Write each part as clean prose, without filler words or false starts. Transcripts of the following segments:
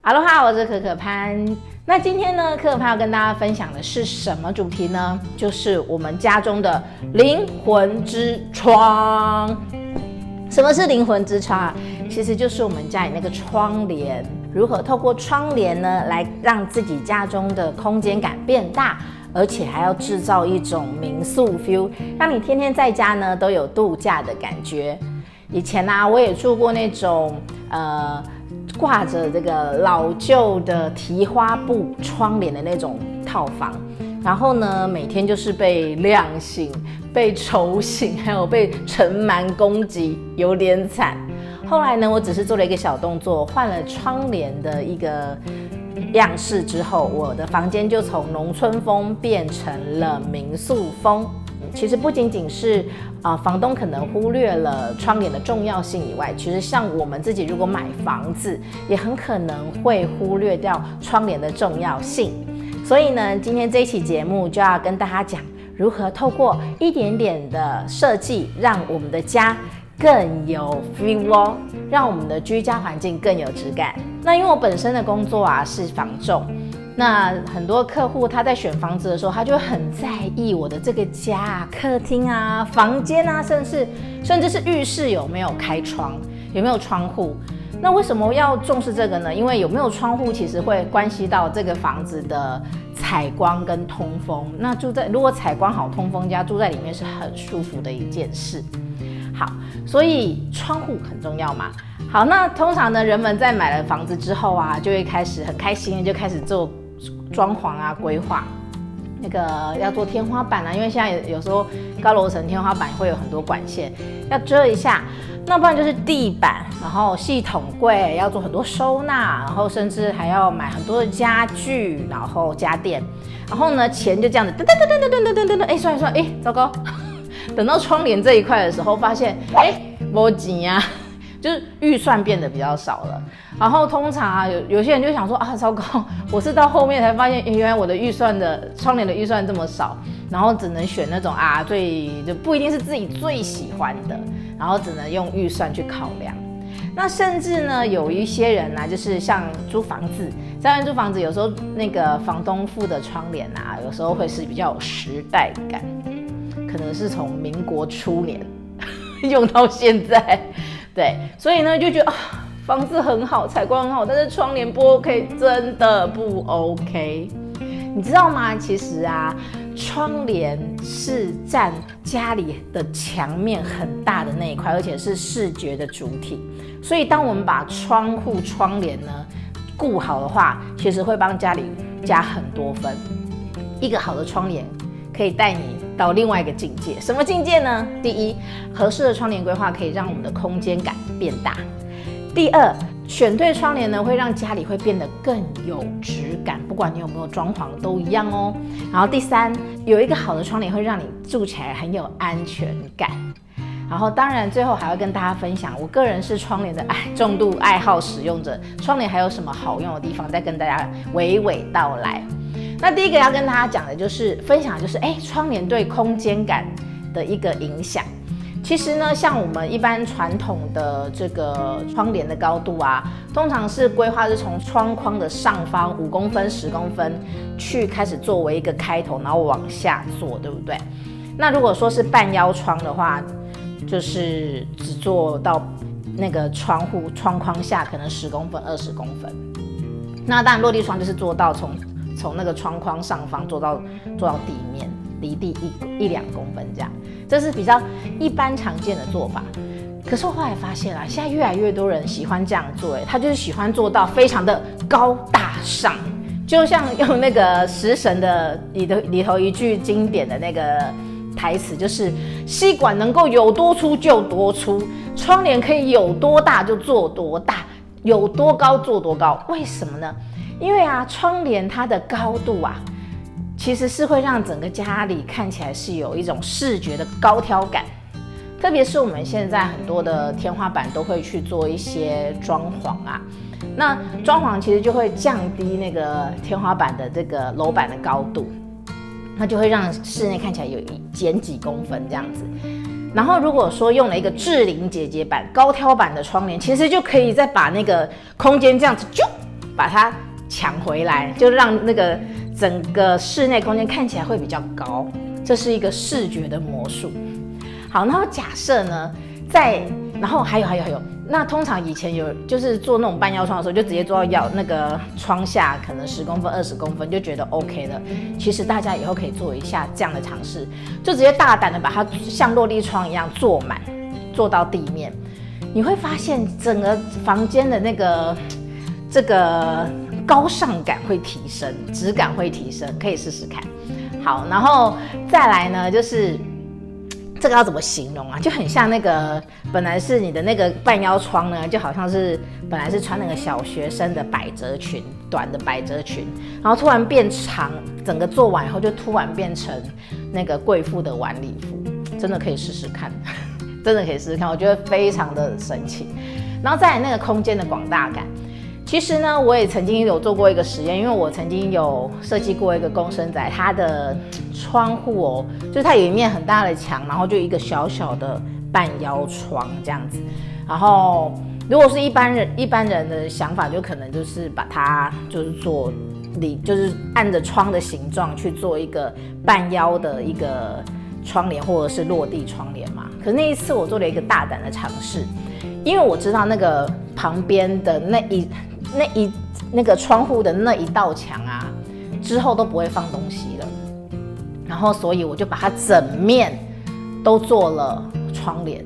哈喽哈，我是可可潘。那今天呢，可可潘要跟大家分享的是什么主题呢？就是我们家中的灵魂之窗。什么是灵魂之窗啊？其实就是我们家里那个窗帘。如何透过窗帘呢，来让自己家中的空间感变大，而且还要制造一种民宿 feel， 让你天天在家呢都有度假的感觉。以前啊，我也住过那种挂着这个老旧的提花布窗帘的那种套房，然后呢，每天就是被亮醒、被丑醒，还有被尘螨攻击，有点惨。后来呢，我只是做了一个小动作，换了窗帘的一个样式之后，我的房间就从农村风变成了民宿风。其实不仅仅是房东可能忽略了窗帘的重要性以外，其实像我们自己如果买房子，也很可能会忽略掉窗帘的重要性。所以呢，今天这一期节目就要跟大家讲如何透过一点点的设计，让我们的家更有 feel 哦，让我们的居家环境更有质感。那因为我本身的工作啊是房仲，那很多客户他在选房子的时候，他就很在意我的这个家、客厅啊、房间啊，甚至是浴室有没有开窗，有没有窗户。那为什么要重视这个呢？因为有没有窗户其实会关系到这个房子的采光跟通风。那如果采光好、通风佳，住在里面是很舒服的一件事。好，所以窗户很重要嘛。好，那通常呢，人们在买了房子之后啊，就会开始很开心，就开始做装潢啊、规划。那个要做天花板啊，因为现在有时候高楼层天花板会有很多管线，要遮一下。那不然就是地板，然后系统柜要做很多收纳，然后甚至还要买很多的家具，然后家电。然后呢，钱就这样子噔，算一算，糟糕。等到窗帘这一块的时候，发现没钱啊，就是预算变得比较少了。然后通常啊，有些人就想说啊，糟糕，我是到后面才发现，原来我的窗帘的预算这么少，然后只能选那种就不一定是自己最喜欢的，然后只能用预算去考量。那甚至呢，有一些人啊，就是像租房子，在外面租房子，有时候那个房东附的窗帘啊，有时候会是比较有时代感。可能是从民国初年用到现在，对，所以呢就觉得房子很好，采光很好，但是窗帘不 OK， 真的不 OK。你知道吗？其实啊，窗帘是占家里的墙面很大的那一块，而且是视觉的主体。所以当我们把窗户、窗帘呢顾好的话，其实会帮家里加很多分。一个好的窗帘可以带你到另外一个境界。什么境界呢？第一，合适的窗帘规划可以让我们的空间感变大。第二，选对窗帘呢，会让家里会变得更有质感，不管你有没有装潢都一样哦。然后第三，有一个好的窗帘会让你住起来很有安全感。然后当然最后还要跟大家分享，我个人是窗帘的重度爱好使用者，窗帘还有什么好用的地方，再跟大家娓娓道来。那第一个要跟大家讲的就是分享的就是窗帘对空间感的一个影响。其实呢，像我们一般传统的这个窗帘的高度啊，通常是规划是从窗框的上方5公分、10公分去开始作为一个开头，然后往下做，对不对？那如果说是半腰窗的话，就是只做到那个窗框下可能10公分、20公分。那当然落地窗就是做到从那个窗框上方做到地面，离地1-2公分这样，这是比较一般常见的做法。可是我后来发现啊，现在越来越多人喜欢这样做，他就是喜欢做到非常的高大上，就像用那个食神的里头一句经典的那个台词，就是吸管能够有多粗就多粗，窗帘可以有多大就做多大，有多高做多高。为什么呢？因为啊，窗帘它的高度啊，其实是会让整个家里看起来是有一种视觉的高挑感。特别是我们现在很多的天花板都会去做一些装潢啊，那装潢其实就会降低那个天花板的这个楼板的高度，那就会让室内看起来有减几公分这样子。然后如果说用了一个智龄节节版高挑版的窗帘，其实就可以再把那个空间这样子把它抢回来，就让那个整个室内空间看起来会比较高，这是一个视觉的魔术。好，然后假设呢，然后还有，那通常以前有就是做那种半腰窗的时候，就直接做到那个窗下可能10公分、20公分就觉得 OK 了。其实大家以后可以做一下这样的尝试，就直接大胆的把它像落地窗一样做满，做到地面，你会发现整个房间的这个高尚感会提升，质感会提升，可以试试看。好，然后再来呢，就是这个要怎么形容啊？就很像那个本来是你的那个半腰窗呢，就好像是本来是穿那个小学生的百褶裙，短的百褶裙，然后突然变长，整个做完以后就突然变成那个贵妇的晚礼服，真的可以试试看，真的可以试试看，我觉得非常的神奇。然后再来那个空间的广大感。其实呢，我也曾经有做过一个实验，因为我曾经有设计过一个公生仔，它的窗户哦，就是它有一面很大的墙，然后就一个小小的半腰窗这样子。然后如果是一般人的想法，就可能就是把它就是就是按着窗的形状去做一个半腰的一个窗帘或者是落地窗帘嘛。可是那一次我做了一个大胆的尝试，因为我知道那个旁边的那个窗户的那一道墙啊，之后都不会放东西了，然后所以我就把它整面都做了窗帘。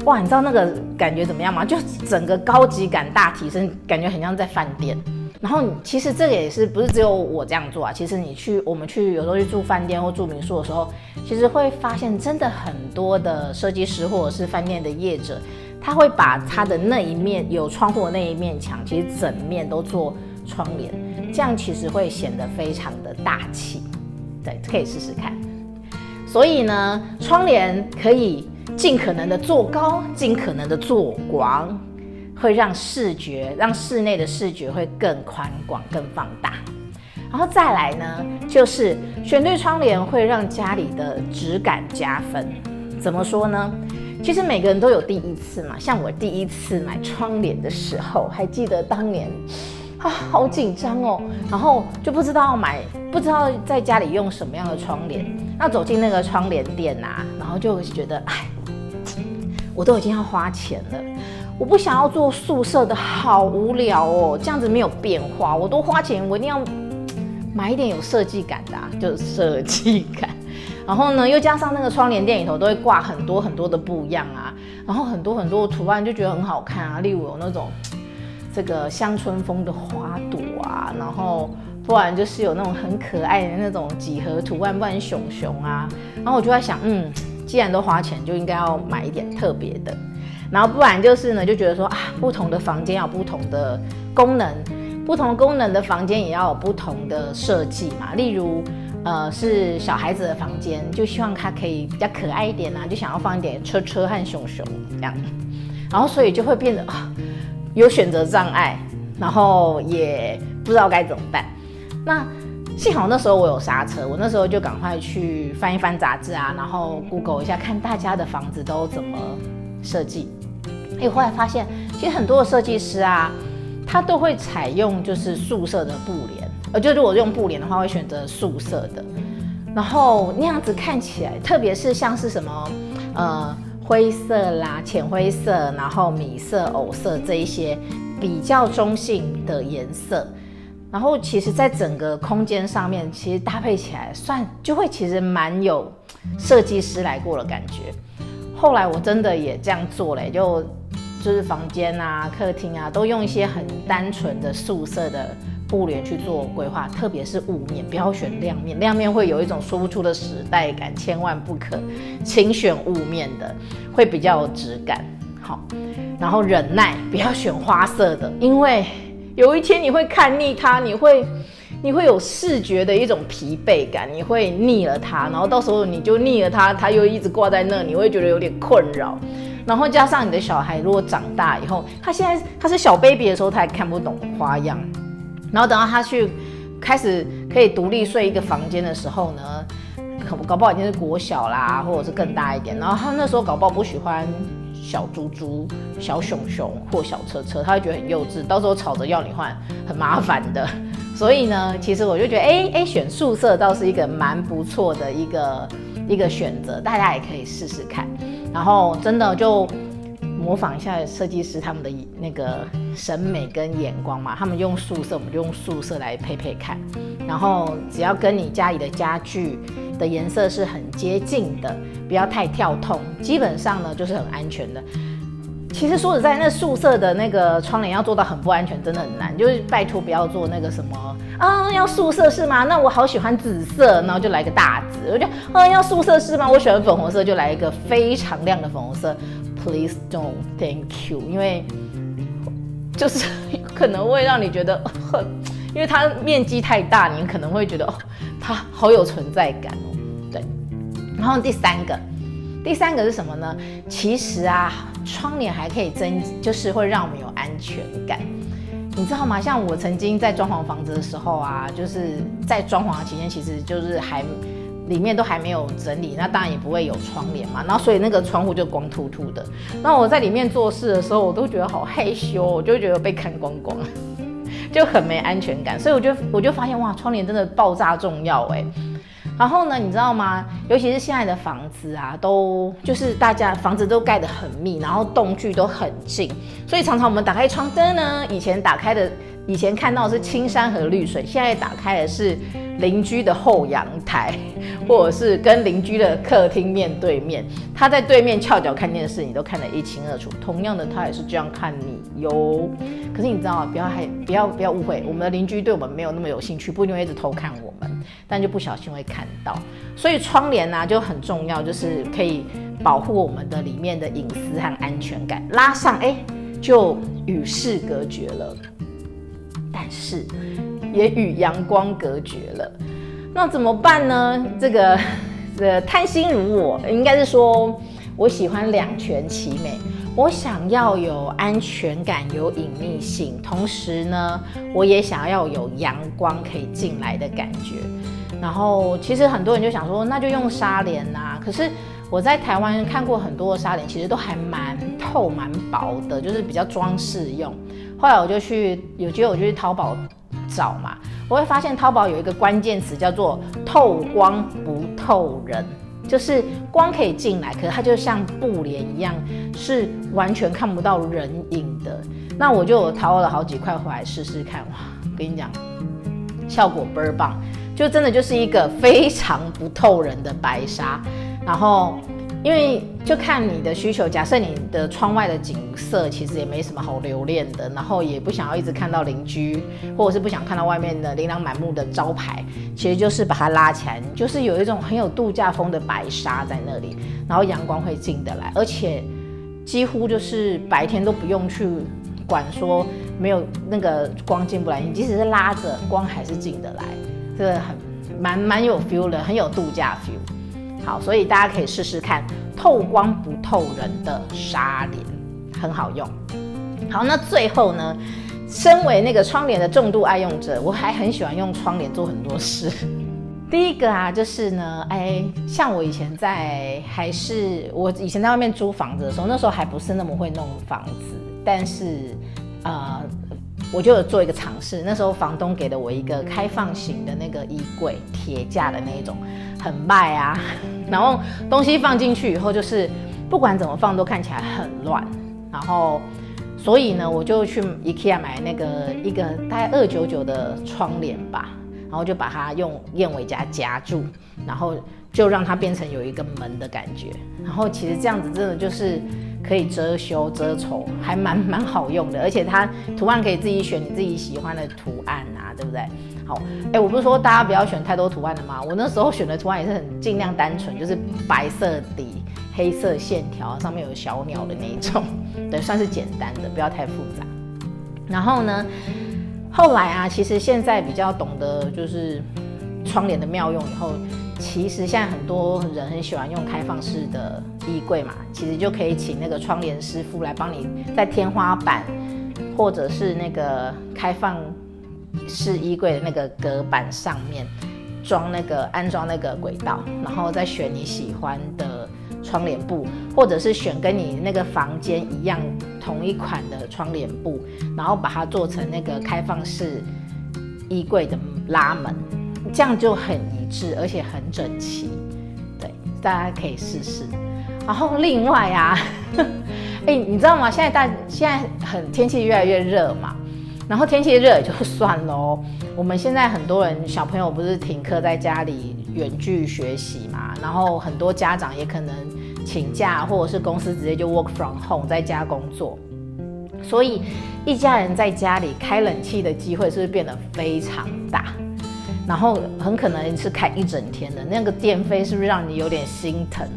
哇，你知道那个感觉怎么样吗？就整个高级感大提升，感觉很像在饭店。然后其实这个也是不是只有我这样做啊？其实我们有时候去住饭店或住民宿的时候，其实会发现真的很多的设计师或者是饭店的业者，他会把他的那一面有窗户的那一面墙，其实整面都做窗帘，这样其实会显得非常的大气。对，可以试试看。所以呢，窗帘可以尽可能的做高，尽可能的做广，会让室内的视觉会更宽广、更放大。然后再来呢，就是选对窗帘会让家里的质感加分。怎么说呢？其实每个人都有第一次嘛，像我第一次买窗帘的时候，还记得当年好紧张哦，然后就不知道在家里用什么样的窗帘。那走进那个窗帘店啊，然后就觉得，我都已经要花钱了，我不想要做素色的，好无聊哦，这样子没有变化。我都花钱，我一定要买一点有设计感的就是设计感。然后呢，又加上那个窗帘店里头都会挂很多很多的布样啊，然后很多很多的图案就觉得很好看啊，例如有那种这个乡村风的花朵啊，然后不然就是有那种很可爱的那种几何图案，不然熊熊啊。然后我就在想，既然都花钱，就应该要买一点特别的。然后不然就是呢，就觉得说不同的房间要有不同的功能，不同功能的房间也要有不同的设计嘛。例如是小孩子的房间，就希望它可以比较可爱一点啊，就想要放一点车车和熊熊这样，然后所以就会变得有选择障碍，然后也不知道该怎么办。那幸好那时候我有刹车，我那时候就赶快去翻一翻杂志啊，然后 Google 一下看大家的房子都怎么设计。后来发现其实很多的设计师啊，他都会采用就是素色的布帘，就如果用布帘的话，会选择素色的，然后那样子看起来，特别是像是什么灰色啦、浅灰色，然后米色、藕色这一些比较中性的颜色，然后其实在整个空间上面，其实搭配起来就会其实蛮有设计师来过的感觉。后来我真的也这样做了，就是房间啊、客厅啊，都用一些很单纯的素色的布帘去做规划，特别是雾面，不要选亮面，亮面会有一种说不出的时代感，千万不可，请选雾面的，会比较有质感。好，然后忍耐，不要选花色的，因为有一天你会看腻它，你会有视觉的一种疲惫感，你会腻了它，然后到时候你就腻了它，它又一直挂在那，你会觉得有点困扰。然后加上你的小孩如果长大以后，他是小 baby 的时候，他还看不懂花样，然后等到他去开始可以独立睡一个房间的时候呢，搞不好已经是国小啦，或者是更大一点，然后他那时候搞不好不喜欢小猪猪、小熊熊或小车车，他会觉得很幼稚，到时候吵着要你换，很麻烦的。所以呢，其实我就觉得，选素色倒是一个蛮不错的一个选择，大家也可以试试看。然后真的就模仿一下设计师他们的那个审美跟眼光嘛，他们用素色，我们就用素色来配配看。然后只要跟你家里的家具的颜色是很接近的，不要太跳痛，基本上呢就是很安全的。其实说实在，那素色的那个窗帘要做到很不安全，真的很难。就是拜托不要做那个什么要素色是吗？那我好喜欢紫色，然后就来个大紫。我就要素色是吗？我喜欢粉红色，就来一个非常亮的粉红色。Please don't, thank you。因为就是可能会让你觉得因为它面积太大，你可能会觉得它好有存在感哦。对，然后第三个是什么呢？其实啊，窗帘还可以就是会让我们有安全感，你知道吗？像我曾经在装潢房子的时候啊，就是在装潢的期间，其实就是里面都还没有整理，那当然也不会有窗帘嘛，然后所以那个窗户就光秃秃的。那我在里面做事的时候，我都觉得好害羞，我就觉得被看光光，就很没安全感。所以我就发现哇，窗帘真的爆炸重要哎。然后呢，你知道吗？尤其是现在的房子啊，就是大家房子都盖得很密，然后栋距都很近，所以常常我们打开窗灯呢，以前看到的是青山和绿水，现在打开的是邻居的后阳台，或者是跟邻居的客厅面对面，他在对面翘脚看电视，你都看得一清二楚。同样的，他也是这样看你哟。可是你知道吗？不要误会，我们的邻居对我们没有那么有兴趣，不一定会一直偷看我们，但就不小心会看到。所以窗帘啊就很重要，就是可以保护我们的里面的隐私和安全感。拉上就与世隔绝了，但是也与阳光隔绝了。那怎么办呢？这个贪心如我，应该是说我喜欢两全其美。我想要有安全感，有隐秘性，同时呢，我也想要有阳光可以进来的感觉。然后其实很多人就想说，那就用纱帘啊。可是我在台湾看过很多的纱帘，其实都还蛮透、蛮薄的，就是比较装饰用。后来有机会我就去淘宝找嘛，我会发现淘宝有一个关键词叫做透光不透人，就是光可以进来，可是它就像布帘一样，是完全看不到人影的。那我就淘了好几块回来试试看，哇，我跟你讲，效果倍儿棒，就真的就是一个非常不透人的白纱。然后因为就看你的需求，假设你的窗外的景色其实也没什么好留恋的，然后也不想要一直看到邻居，或者是不想看到外面的琳琅满目的招牌，其实就是把它拉起来，就是有一种很有度假风的白纱在那里，然后阳光会进得来，而且几乎就是白天都不用去管说没有那个光进不来，你即使是拉着光还是进得来，这个蛮有 feel 的，很有度假 feel。好，所以大家可以试试看透光不透人的纱帘，很好用。好，那最后呢，身为那个窗帘的重度爱用者，我还很喜欢用窗帘做很多事。第一个啊，就是呢，像我以前在外面租房子的时候，那时候还不是那么会弄房子，但是我就有做一个尝试。那时候房东给了我一个开放型的那个衣柜，铁架的那一种，很卖啊。然后东西放进去以后，就是不管怎么放都看起来很乱。然后所以呢，我就去 IKEA 买一个大概299的窗帘吧，然后就把它用燕尾夹夹住，然后就让它变成有一个门的感觉。然后其实这样子真的就是可以遮羞遮丑，还蛮好用的，而且它图案可以自己选你自己喜欢的图案啊，对不对？好，我不是说大家不要选太多图案的吗？我那时候选的图案也是尽量单纯，就是白色底、黑色线条，上面有小鸟的那一种，对，算是简单的，不要太复杂。然后呢，后来啊，其实现在比较懂得就是窗帘的妙用以后，其实现在很多人很喜欢用开放式的衣柜嘛，其实就可以请那个窗帘师傅来帮你在天花板或者是那个开放式衣柜的那个隔板上面安装那个轨道，然后再选你喜欢的窗帘布，或者是选跟你那个房间一样同一款的窗帘布，然后把它做成那个开放式衣柜的拉门，这样就很一致，而且很整齐。对，大家可以试试。然后另外啊，你知道吗？现在天气越来越热嘛，然后天气热也就算咯，我们现在很多人小朋友不是停课在家里远距学习嘛，然后很多家长也可能请假，或者是公司直接就 work from home 在家工作，所以一家人在家里开冷气的机会是不是变得非常大？然后很可能是开一整天的，那个电费是不是让你有点心疼？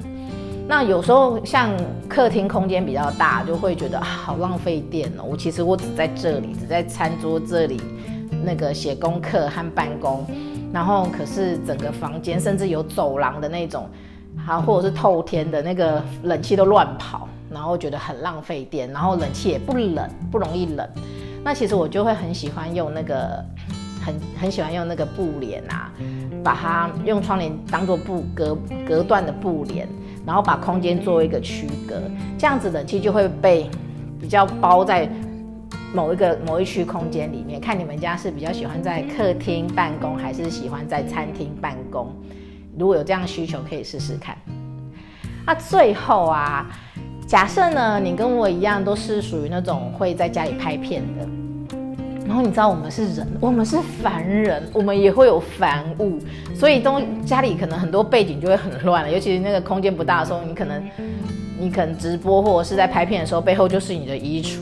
那有时候像客厅空间比较大，就会觉得好浪费电哦。我只在这里，只在餐桌这里那个写功课和办公，然后可是整个房间甚至有走廊的那种，或者是透天的那个冷气都乱跑，然后觉得很浪费电，然后冷气也不容易冷。那其实我就会很喜欢用那个很喜欢用那个布帘啊，把它用窗帘当做隔断的布帘。然后把空间做一个区隔，这样子冷气就会被比较包在某一区空间里面。看你们家是比较喜欢在客厅办公，还是喜欢在餐厅办公？如果有这样的需求，可以试试看。那最后啊，假设呢你跟我一样都是属于那种会在家里拍片的。然后你知道我们是人，我们是凡人，我们也会有凡物，所以家里可能很多背景就会很乱了，尤其是那个空间不大的时候，你可能直播或者是在拍片的时候，背后就是你的衣橱，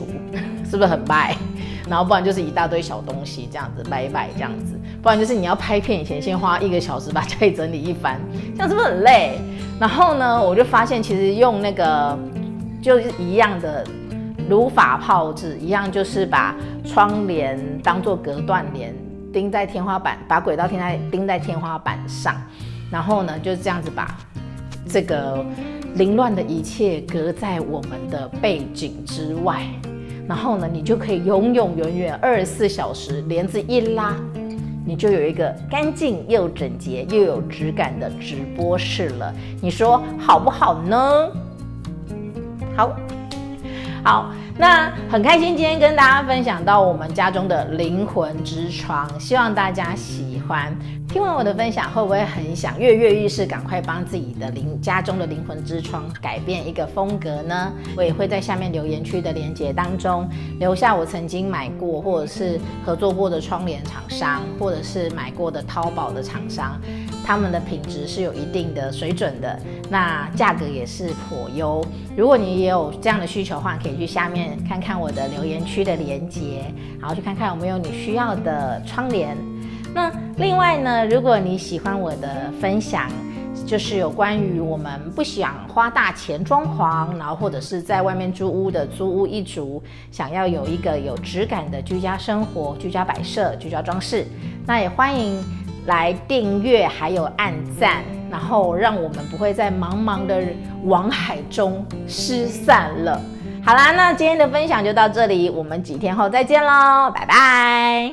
是不是很败？然后不然就是一大堆小东西这样子摆这样子，不然就是你要拍片以前先花1个小时把家里整理一番，这样是不是很累？然后呢，我就发现其实用那个就是一样的。如法炮制一样，就是把窗帘当作隔断帘钉在天花板，把轨道钉在天花板上，然后呢就这样子把这个凌乱的一切隔在我们的背景之外，然后呢你就可以永远24小时帘子一拉，你就有一个干净又整洁又有质感的直播室了。你说好不好呢？好，那很开心今天跟大家分享到我们家中的灵魂之窗，希望大家喜欢。听完我的分享，会不会很想跃跃欲试，赶快帮自己的家中的灵魂之窗改变一个风格呢？我也会在下面留言区的连结当中留下我曾经买过或者是合作过的窗帘厂商，或者是买过的淘宝的厂商，他们的品质是有一定的水准的，那价格也是颇优。如果你也有这样的需求的话，可以去下面看看我的留言区的连结，然后去看看有没有你需要的窗帘。那另外呢，如果你喜欢我的分享，就是有关于我们不想花大钱装潢，然后或者是在外面租屋的租屋一族，想要有一个有质感的居家生活、居家摆设、居家装饰，那也欢迎来订阅还有按赞，然后让我们不会在茫茫的网海中失散了。好啦，那今天的分享就到这里，我们几天后再见咯，拜拜。